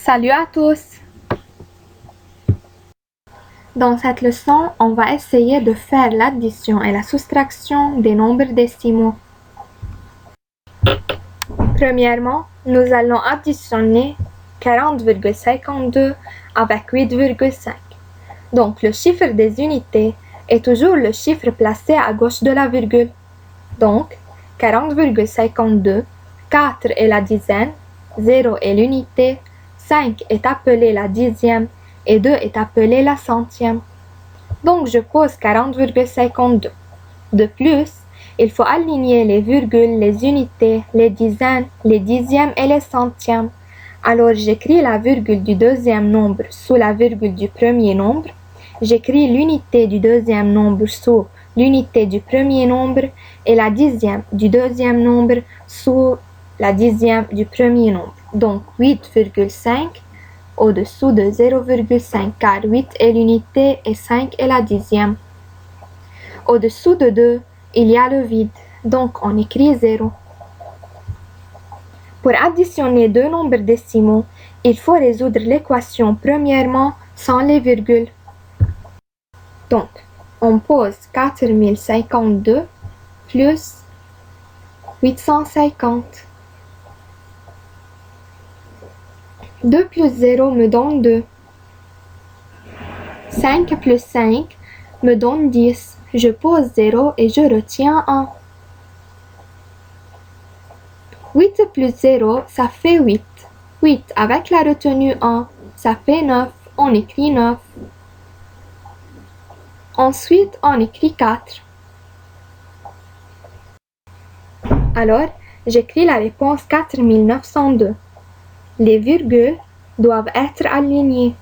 Salut à tous! Dans cette leçon, on va essayer de faire l'addition et la soustraction des nombres décimaux. Premièrement, nous allons additionner 40,52 avec 8,5. Donc, le chiffre des unités est toujours le chiffre placé à gauche de la virgule. Donc, 40,52, 4 est la dizaine, 0 est l'unité, 5 est appelé la dixième et 2 est appelé la centième. Donc, je pose 40,52. De plus, il faut aligner les virgules, les unités, les dizaines, les dixièmes et les centièmes. Alors, j'écris la virgule du deuxième nombre sous la virgule du premier nombre. J'écris l'unité du deuxième nombre sous l'unité du premier nombre et la dixième du deuxième nombre sous la dixième du premier nombre. Donc 8,5 au-dessous de 0,5 car 8 est l'unité et 5 est la dixième. Au-dessous de 2, il y a le vide, donc on écrit 0. Pour additionner deux nombres décimaux, il faut résoudre l'équation premièrement sans les virgules. Donc, on pose 4052 plus 850. 2 plus 0 me donne 2. 5 plus 5 me donne 10. Je pose 0 et je retiens 1. 8 plus 0, ça fait 8. 8 avec la retenue 1, ça fait 9. On écrit 9. Ensuite, on écrit 4. Alors, j'écris la réponse 4902. Les virgules doivent être alignées,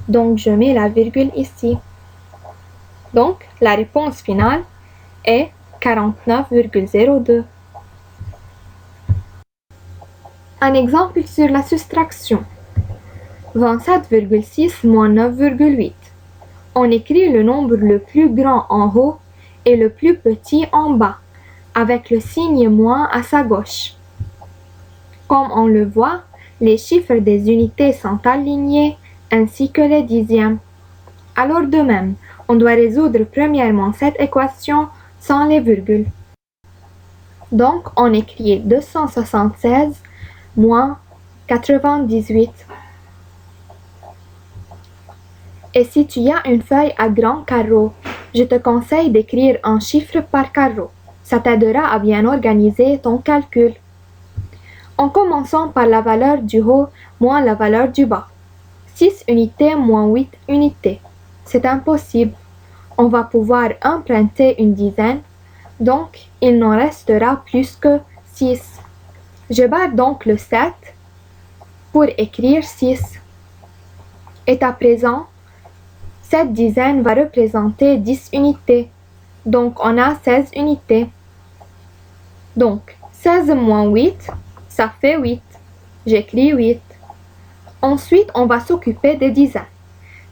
donc je mets la virgule ici. Donc, la réponse finale est 49,02. Un exemple sur la soustraction. 27,6 moins 9,8. On écrit le nombre le plus grand en haut et le plus petit en bas, avec le signe moins à sa gauche. Comme on le voit, les chiffres des unités sont alignés ainsi que les dixièmes. Alors de même, on doit résoudre premièrement cette équation sans les virgules. Donc on écrit 276 moins 98. Et si tu as une feuille à grands carreaux, je te conseille d'écrire un chiffre par carreau. Ça t'aidera à bien organiser ton calcul. En commençant par la valeur du haut moins la valeur du bas. 6 unités moins 8 unités. C'est impossible. On va pouvoir emprunter une dizaine, donc il n'en restera plus que 6. Je barre donc le 7 pour écrire 6. Et à présent, cette dizaine va représenter 10 unités. Donc on a 16 unités. Donc 16 moins 8, ça fait 8. J'écris 8. Ensuite, on va s'occuper des dizaines.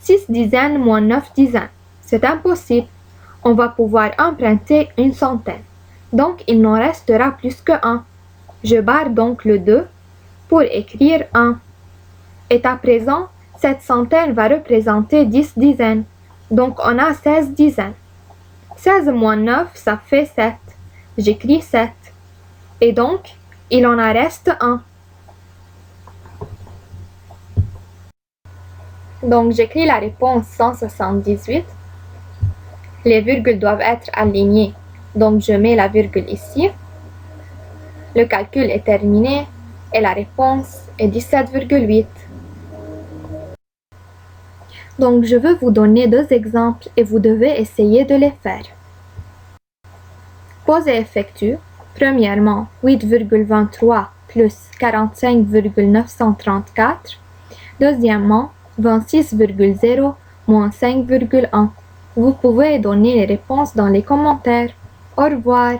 6 dizaines moins 9 dizaines. C'est impossible. On va pouvoir emprunter une centaine. Donc il n'en restera plus que 1. Je barre donc le 2 pour écrire 1. Et à présent, cette centaine va représenter 10 dizaines. Donc on a 16 dizaines. 16 moins 9, ça fait 7. J'écris 7. Et donc, il en reste 1. Donc j'écris la réponse 178. Les virgules doivent être alignées. Donc je mets la virgule ici. Le calcul est terminé et la réponse est 17,8. Donc je veux vous donner deux exemples et vous devez essayer de les faire. Pose et effectue. Premièrement, 8,23 plus 45,934. Deuxièmement, 26,0 moins 5,1. Vous pouvez donner les réponses dans les commentaires. Au revoir.